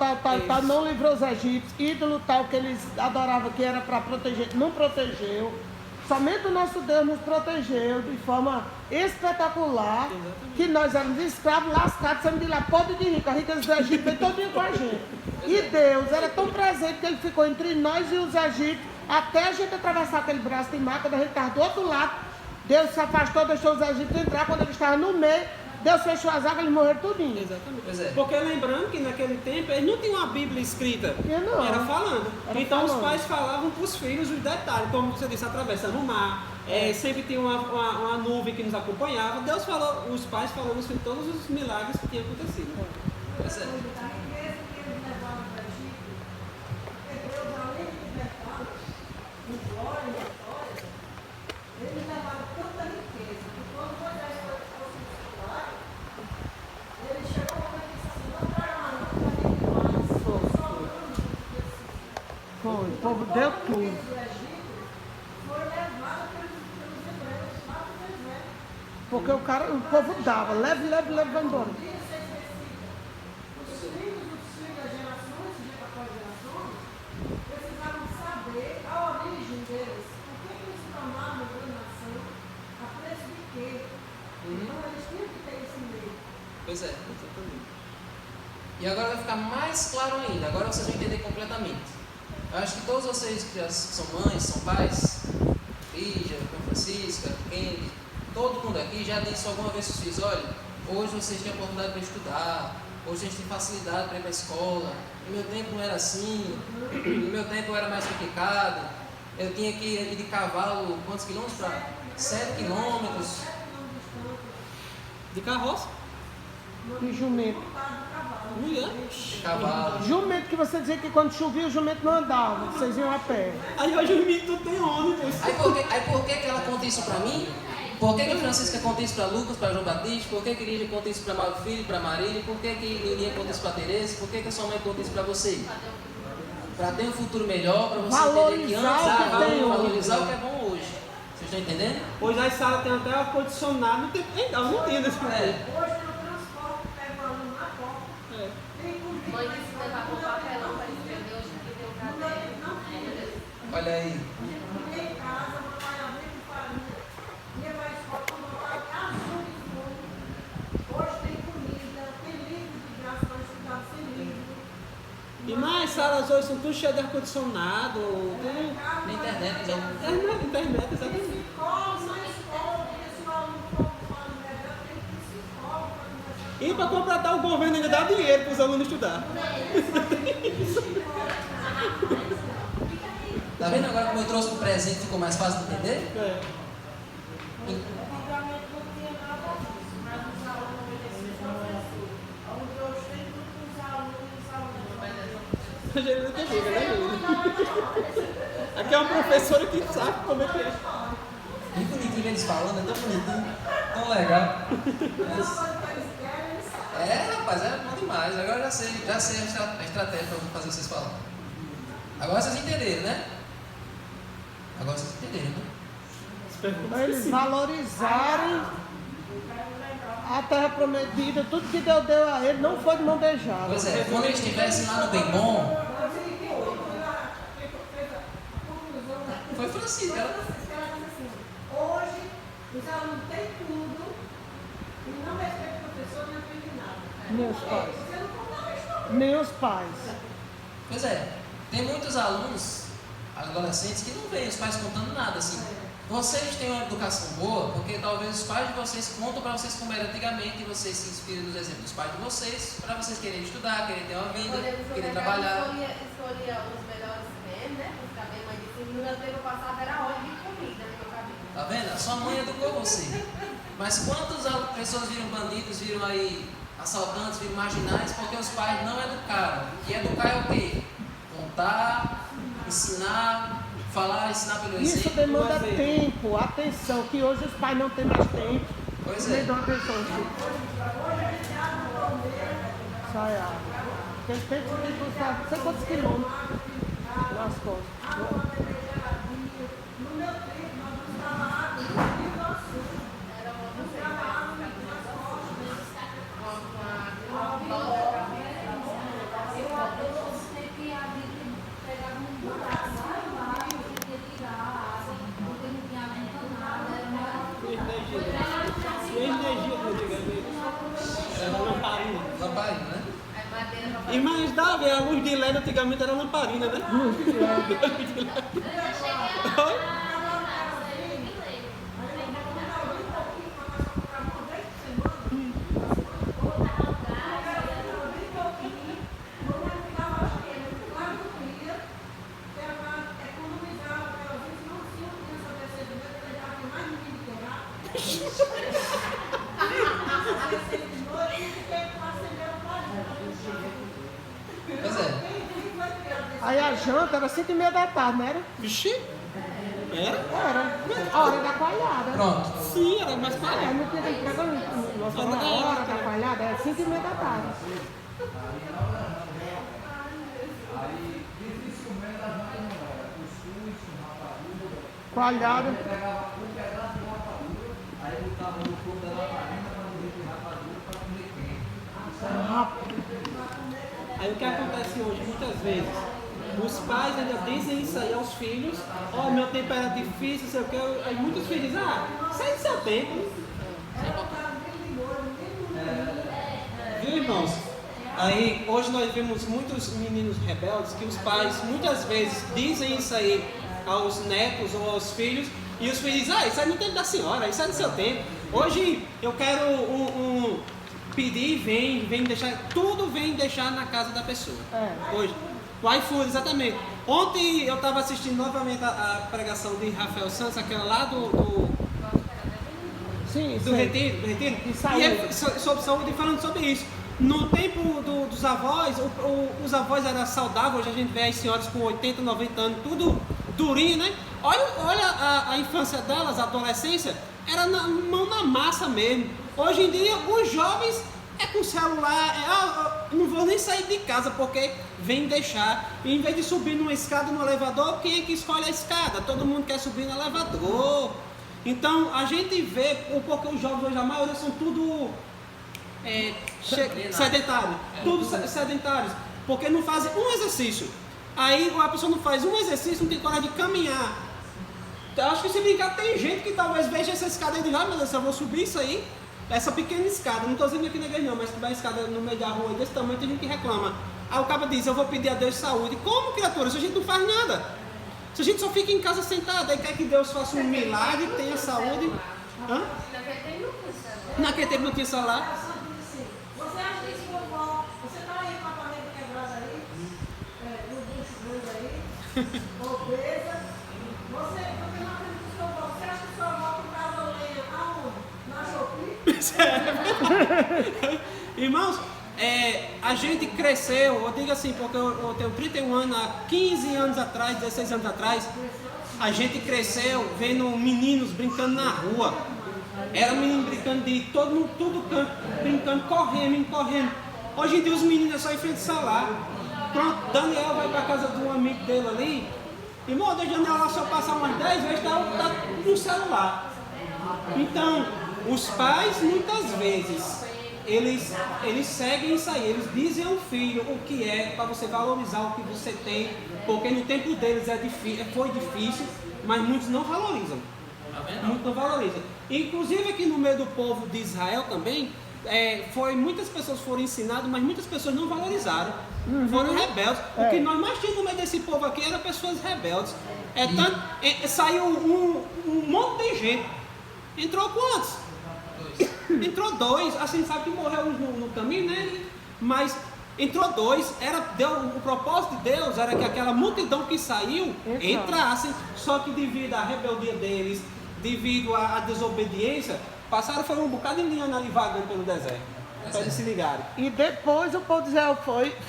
não livrou os egípcios, ídolo tal que eles adoravam que era para proteger, não protegeu. somente o nosso Deus nos protegeu de forma espetacular, que nós éramos escravos, lascados, sendo de lá, pobre de rico, a riqueza do Egito veio todinho com a gente. E Deus era tão presente que ele ficou entre nós e os egípcios, até a gente atravessar aquele braço de mar, quando a gente estava do outro lado, Deus se afastou, deixou os egípcios entrar, quando ele estava no meio, Deus fechou as águas, eles morreram tudinho. Exatamente. Pois é. Porque lembrando que naquele tempo eles não tinham uma Bíblia escrita. Não. Era falando. Era então falando. os pais falavam para os filhos os detalhes, como você disse, atravessando o mar. Sempre tinha uma nuvem que nos acompanhava. Deus falou, os pais falando os filhos, todos os milagres que tinham acontecido. Pois é. A riqueza que eles levaram para o Egito, porque Deus, além de libertá-los em glória e vitória, eles levaram tanta riqueza que quando Moisés foi expulsar, ele chegou a uma e disse assim: não traga mais, não traga mais, só anos Foi, o povo deu tudo. do Egito foi levado pelos hebreus lá para o deserto. Porque o povo dava, leve, vai embora. Os filhos das gerações, após gerações, precisavam saber a origem deles. Por que eles se tornaram uma grande nação? A preço de quê? Então eles tinham que ter esse meio. Pois é. E agora vai ficar mais claro ainda. Agora vocês vão entender completamente. Eu acho que todos vocês que já são mães, são pais, Lígia, Francisca, Kendi, todo mundo aqui já disse alguma vez aos filhos: olha, hoje vocês têm oportunidade para estudar, hoje a gente tem facilidade para ir para a escola. No meu tempo não era assim, no meu tempo eu era mais complicado, eu tinha que ir de cavalo, quantos quilômetros? Para 7 quilômetros. De carroça. E jumento. Mulher. Cavalo. Jumento que você dizia que quando chovia o jumento não andava, vocês iam a pé. Aí hoje o menino tudo tem ônibus. Aí por que ela conta isso para mim? Por que Francisca conta isso para Lucas, para João Batista? Por que Lígia conta isso para meu filho, para Marília? Por que Lilinha conta isso para Tereza? Por que a sua mãe conta isso para você? Para ter um futuro melhor, para você entender que antes Valorizar o que era tem bom, hoje. valorizar o que é bom hoje. Vocês estão entendendo? Hoje as salas tem até ar-condicionado, não tem ainda, não tinha nesse tempo. É. Hoje no transporte, pega o aluno na porta, É. tem comida. Mãe disse que levar o papelão para escrever hoje que deu caderno. Olha aí. Ninguém em casa, mamãe abrir com farinha, ia para a escola com vontade azul de fome. Hoje tem comida, tem livro de graça para estudar sem livro. E mais salas hoje são tudo cheio de ar-condicionado, tem Na internet, então. internet, exatamente. Psicólogo na escola, porque se o aluno for fala melhor, tem psicólogo para conversar. E para completar, o governo ainda dá dinheiro para os alunos estudar. Tá vendo agora como eu trouxe um presente ficou mais fácil de entender? É. Antigamente não tinha nada disso, mas os alunos obedeciam os professores. Onde hoje tem tudo com os alunos e os alunos. A gente não tem briga, né, menino? Aqui é uma professora que sabe como é que é. Que bonitinho eles falando, é tão bonitinho, tão legal. É, rapaz, é bom demais. Agora eu já sei a estratégia para fazer vocês falarem. Agora vocês entenderam, né? Agora vocês entenderam, né? Para eles valorizarem a terra prometida, tudo que Deus deu a ele não foi de mão beijada. Pois é, quando eles estivessem lá no bem bom, foi Francisco. Hoje, os alunos têm tudo e não respeitam o professor nem aprendem nada. Nem os pais. Você não conta a história. Nem os pais. Pois é, tem muitos alunos, adolescentes, que não veem os pais contando nada assim. Vocês têm uma educação boa, porque talvez os pais de vocês contam para vocês como era antigamente e vocês se inspiram nos exemplos dos pais de vocês, para vocês quererem estudar, quererem ter uma vida, quererem trabalhar. Escolhia os melhores cremes, né? Os cabelos, mas disse, no meu tempo passado era óleo de comida no meu cabelo. Tá vendo? A sua mãe educou você. Mas quantas pessoas viram bandidos, viram aí assaltantes, viram marginais, porque os pais não educaram. E educar é o quê? Contar, ensinar, falar, ensinar pelo Isso exemplo. demanda tempo, atenção, que hoje os pais não têm mais tempo. Pois Nem é. dão atenção. Sai água. Tem tempo de buscar não sei quantos quilômetros nas costas. No meu tempo, nós buscava água no Rio do Sul. Buscava água nas costas. Pegava um buraco lá embaixo, tinha que tirar a água, porque não tinha Porque a luz de LED antigamente era lamparina, né? Luz de LED. Pois é. Aí a janta era 5h30 da tarde, não era? Vixe! Era? Era. A hora da coalhada. Pronto. Sim, era mais para Não tinha entrega na hora da coalhada, é 5h30 da tarde. Aí, dificilmente as mães não eram. Cuscuz com rapadura. Coalhada. Pegava um pedaço de rapadura, aí botava no fogo da lamparina para não ver rapadura para comer quente. Aí o que acontece hoje, muitas vezes, os pais ainda dizem isso aí aos filhos, ó, meu tempo era difícil, sei o que, aí muitos filhos dizem, sai do seu tempo. Viu, irmãos? Aí, hoje nós vemos muitos meninos rebeldes que os pais, muitas vezes, dizem isso aí aos netos ou aos filhos, e os filhos dizem, isso aí não é tempo da senhora, isso é do seu tempo. Hoje eu quero pedir, vem deixar, tudo vem deixar na casa da pessoa. Hoje. O iFood, exatamente. Ontem eu estava assistindo novamente a pregação de Rafael Santos, aquela lá do retiro. E é sobre saúde, falando sobre isso. No tempo dos avós, os avós eram saudáveis, hoje a gente vê as senhoras com 80, 90 anos, tudo durinho, né? Olha a infância delas, a adolescência, era mão na massa mesmo. Hoje em dia, os jovens é com celular, não vou nem sair de casa porque vem deixar. E em vez de subir numa escada, no elevador, quem é que escolhe a escada? Todo mundo quer subir no elevador. Então, a gente vê, porque os jovens hoje, a maioria são tudo sedentários. Tudo sedentários, porque não fazem um exercício. Aí a pessoa não faz um exercício, não tem coragem de caminhar. Então, acho que se brincar, tem gente que talvez veja essa escada e diga, meu Deus, eu vou subir isso aí. Essa pequena escada, não estou dizendo aqui na igreja não, mas se tiver uma escada no meio da rua desse tamanho, tem gente que reclama. Aí o cara diz, eu vou pedir a Deus saúde. Como, criatura? Se a gente não faz nada. Se a gente só fica em casa sentado, aí quer que Deus faça um milagre, tenha saúde. Hã? Naquele tempo não tinha celular. Você acha que isso foi bom? Você está aí com a parede quebrada aí, no bucho grande aí, obesa. Você não acredita que o seu avô, você acha que o seu avô com casa lenha aonde? Na Shopee? Irmãos, a gente cresceu, eu digo assim, porque eu tenho 31 anos, há 15 anos atrás, 16 anos atrás, a gente cresceu vendo meninos brincando na rua. Era menino brincando de todo canto, brincando, correndo. Hoje em dia os meninos é só em frente ao celular. Pronto, Daniel vai para casa de um amigo dele ali. Irmão, da janela lá só passar umas 10 vezes, tá no celular. Então, os pais muitas vezes, eles seguem isso aí, eles dizem ao filho o que é para você valorizar o que você tem, porque no tempo deles foi difícil, mas muitos não valorizam. Muitos não valorizam. Inclusive aqui no meio do povo de Israel também, muitas pessoas foram ensinadas, mas muitas pessoas não valorizaram. Foram rebeldes. O que nós mais tínhamos no meio desse povo aqui eram pessoas rebeldes. Saiu um monte de gente. Entrou quantos? Entrou 2. Assim, sabe que morreu no caminho, né? Mas entrou 2. O propósito de Deus era que aquela multidão que saiu entrasse. Só que devido à rebeldia deles, devido à desobediência, passaram foi um bocado de indiano ali vagando pelo deserto. Para eles se ligarem. E depois o povo de Israel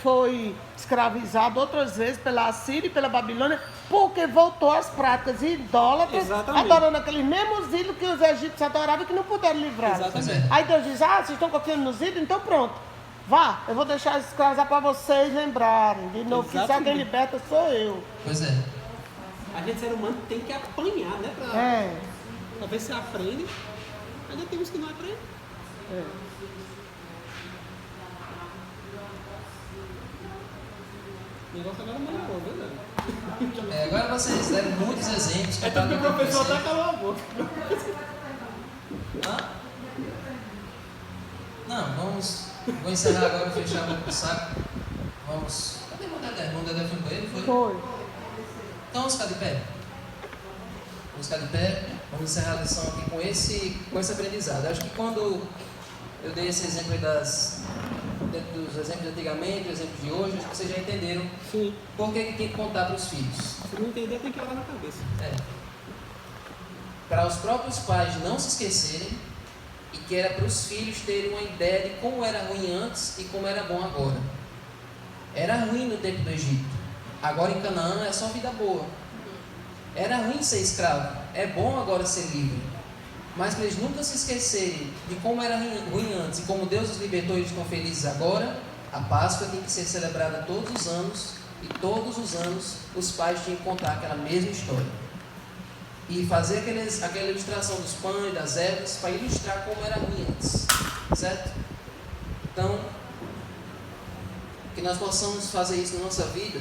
foi escravizado outras vezes pela Assíria e pela Babilônia, porque voltou às práticas idólatras, adorando aqueles mesmos ídolos que os egípcios adoravam e que não puderam livrar. Aí Deus diz, vocês estão confiando nos ídolos? Então pronto, vá, eu vou deixar escravizar para vocês lembrarem. De novo, que se alguém liberta sou eu. Pois é. A gente, ser humano, tem que apanhar, né? Pra ver se aprende. Ainda tem uns que não aprendem. O negócio agora melhorou, verdade? Agora vocês deram muitos exemplos. Tanto que o professor até calou a boca. Hã? Não, vou encerrar agora, fechar a boca do saco. Vamos quando Dedé foi no banheiro, foi? Foi. Então vamos ficar de pé. Vamos ficar de pé. Vamos encerrar a lição aqui com esse aprendizado. Eu acho que quando eu dei esse exemplo aí dos exemplos de antigamente, dos exemplos de hoje, acho que vocês já entenderam Sim. por que tem que contar para os filhos. Se não entender, tem que olhar na cabeça. Para os próprios pais não se esquecerem e que era para os filhos terem uma ideia de como era ruim antes e como era bom agora. Era ruim no tempo do Egito. Agora em Canaã é só vida boa. Era ruim ser escravo. É bom agora ser livre. Mas para eles nunca se esquecerem de como era ruim antes e como Deus os libertou e eles estão felizes agora, a Páscoa tem que ser celebrada todos os anos e todos os anos os pais tinham que contar aquela mesma história. E fazer aquela ilustração dos pães, das ervas, para ilustrar como era ruim antes. Certo? Então, que nós possamos fazer isso na nossa vida,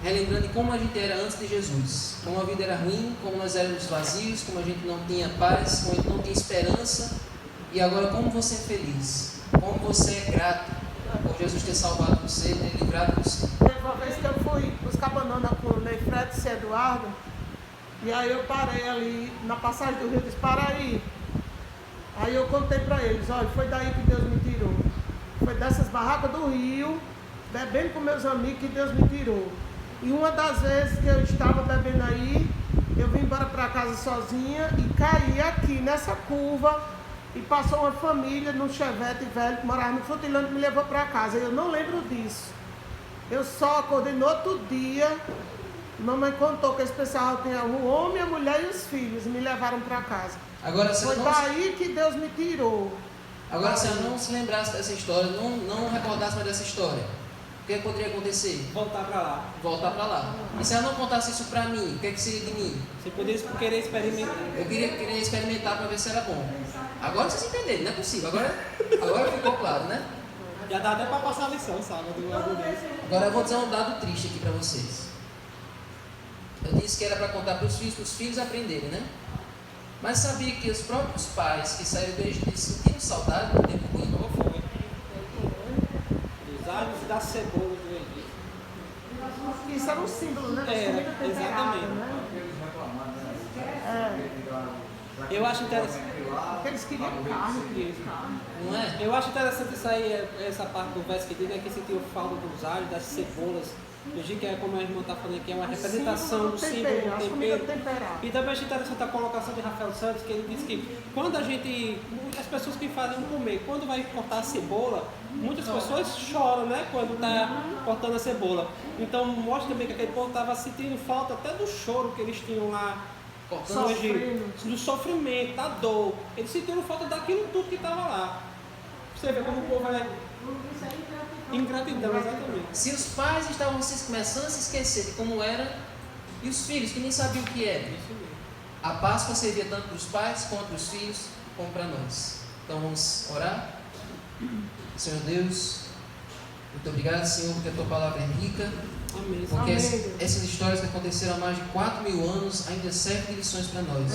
relembrando de como a gente era antes de Jesus. Como a vida era ruim, como nós éramos vazios, como a gente não tinha paz, como a gente não tinha esperança. E agora como você é feliz, como você é grato por Jesus ter salvado você, ter livrado você. Teve uma vez que eu fui buscar banana com o Neifred e Eduardo, e aí eu parei ali na passagem do rio, disse, para aí. Aí eu contei para eles, olha, foi daí que Deus me tirou. Foi dessas barracas do rio, bebendo com meus amigos, que Deus me tirou. E uma das vezes que eu estava bebendo aí, eu vim embora para casa sozinha e caí aqui nessa curva e passou uma família num chevette velho que morava no Frutilândia e me levou para casa. Eu não lembro disso. Eu só acordei no outro dia, mamãe contou que esse pessoal tinha o homem, a mulher e os filhos e me levaram para casa. Agora, foi daí que Deus me tirou. Agora, se eu não se lembrasse dessa história, não recordasse mais dessa história, o que poderia acontecer? Voltar para lá. Voltar para lá. E se ela não contasse isso para mim, o que seria de mim? Você poderia querer experimentar. Eu queria experimentar para ver se era bom. Agora vocês entenderam, não é possível. Agora ficou claro, né? Já dá até para passar a lição, sábado. Agora eu vou dizer um dado triste aqui para vocês. Eu disse que era para contar para os filhos aprenderem, né? Mas sabia que os próprios pais que saíram do Egito sentiram saudade do tempo ruim? Não foi. Os alhos da cebola do Egito. Isso era um símbolo, né? Exatamente. Eles reclamaram, né? Eu acho interessante. Porque eles queriam carne. Não é? Eu acho interessante isso aí, essa parte do verso que diz, né, que sentiu falta dos alhos, das cebolas. Eu digo que é como a irmã está falando aqui, é uma representação do símbolo do tempero. E também acho interessante a colocação de Rafael Santos, que ele diz que quando as pessoas que fazem comer, quando vai cortar a cebola, muitas pessoas choram, né, quando está cortando a cebola. Então mostra também que aquele povo estava sentindo falta até do choro que eles tinham lá, cortando o Egito, do sofrimento, da dor. Eles sentiram falta daquilo tudo que estava lá. Você vê como o povo é ingratidão, exatamente. Se os pais estavam começando a se esquecer de como era, e os filhos que nem sabiam o que era, a Páscoa servia tanto para os pais, quanto para os filhos, como para nós. Então vamos orar. Senhor Deus, muito obrigado, Senhor, porque a Tua palavra é rica. Amém. Porque essas histórias que aconteceram há mais de 4.000 anos ainda servem de lições para nós.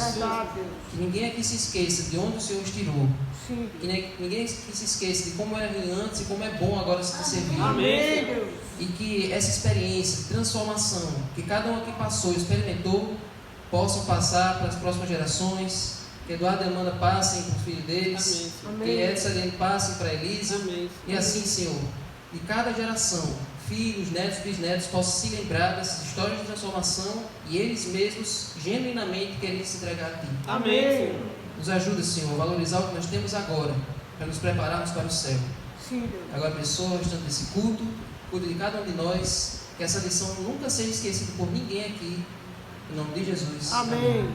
Que ninguém aqui se esqueça de onde o Senhor os tirou. Sim. Que ninguém se esqueça de como era ruim antes e como é bom agora se servir. Amém. E que essa experiência de transformação que cada um aqui passou e experimentou, possam passar para as próximas gerações. Que Eduardo e Amanda passem para o filho deles. Amém. Que Edson e Aline passem para a Elisa. Amém. E assim, Senhor, de cada geração, filhos, netos, bisnetos, possam se lembrar dessas histórias de transformação e eles mesmos genuinamente querem se entregar a Ti. Amém, Senhor. Nos ajuda, Senhor, a valorizar o que nós temos agora, para nos prepararmos para o céu. Sim, Deus. Agora, abençoa o restante desse culto, cuide de cada um de nós, que essa lição nunca seja esquecida por ninguém aqui. Em nome de Jesus. Amém.